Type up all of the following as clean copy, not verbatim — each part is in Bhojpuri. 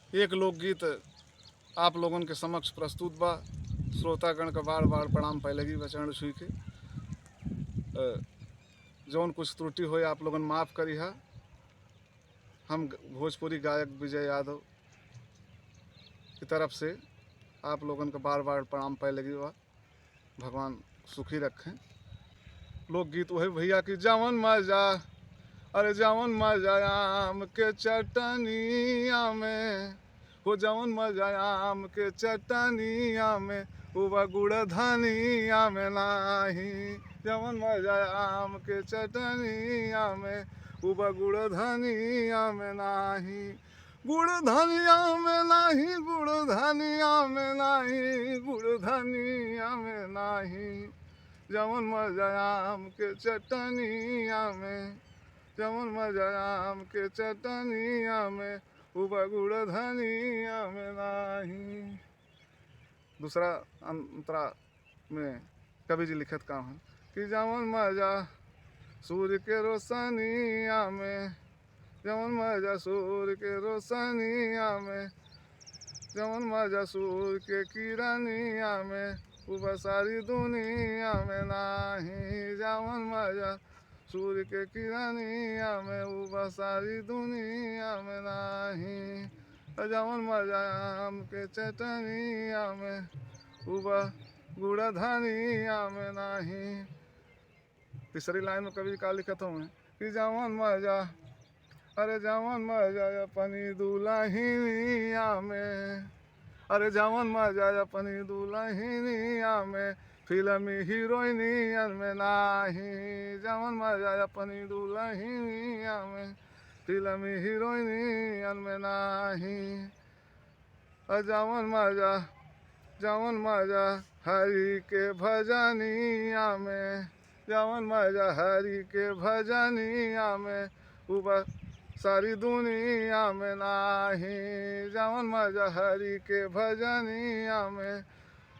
एक लोकगीत आप लोगन के समक्ष प्रस्तुत बा। श्रोतागण का बार बार प्रणाम पहले ही बचरण छुई के जौन कुछ त्रुटि हो आप लोगन माफ़ करी हा। हम भोजपुरी गायक विजय यादव की तरफ से आप लोगन का बार बार प्रणाम पहले ही बा। भगवान सुखी रखें। लोकगीत वही भैया की जवन मजा, अरे जवन मजा आम के चटनिया में, वो जवन मजा आम के चटनिया में, उबा गुड़ धनिया में नाही। जवन मजा आम के चटनिया में, उबा गुड़ धनिया में नाही। गुड़ धनिया में नाही, गुड़ धनिया में नाही, गुड़ धनिया में नाही। जवन मजा आम के चटनिया में, जवन मजा आम के चटनिया में, उबा गुड़ धनिया में नाही। दूसरा अंतरा में कवि जी लिखत काम है कि जवन मजा सूर्य के रोशनिया में, जवन मजा सूर्य के रोशनिया में, जवन मजा सूर्य के किरनिया में, उबा सारी दुनिया में नाही। जवन मजा सूर्य के किरनिया में, उबा सारी दुनिया में नाही। जवन मजा आम के चटनिया में, उबा गुड़ धनिया में नाही। तीसरी लाइन में कवि का लिखत हूँ कि जवन मजा, अरे जवन मजा अपनी दुल्हनिया में, अरे जवन मजा अपनी दुल्हनिया में, फिल्मी हीरोइनियन में नाही। जवन मजा अपनी दुल्हनिया में, फिल्मी हीरोइनियन में नाही। जवन मजा, जवन मजा हरि के भजनिया में, जवन मजा हरि के भजनिया में, उबा सारी दुनिया में नाही। जवन मजा हरि के भजनिया में,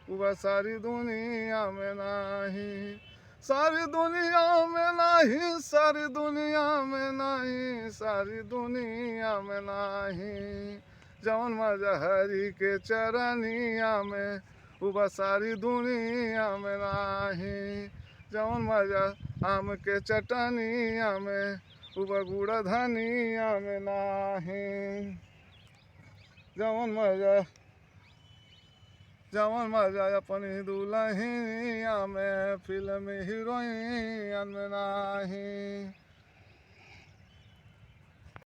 उबा सारी दुनिया में नाही। सारी दुनिया में नाही, सारी दुनिया में नाही, सारी दुनिया में नाही। जवन मजा हरि के चरनिया में, उबा सारी दुनिया में नाही। जवन मजा आम के चटनिया में, उबा गुड़ धनिया में नाही। जवन मजा, जवन मजा अपनी दुल्हनिया में, फिल्म हीरोइन में नाही।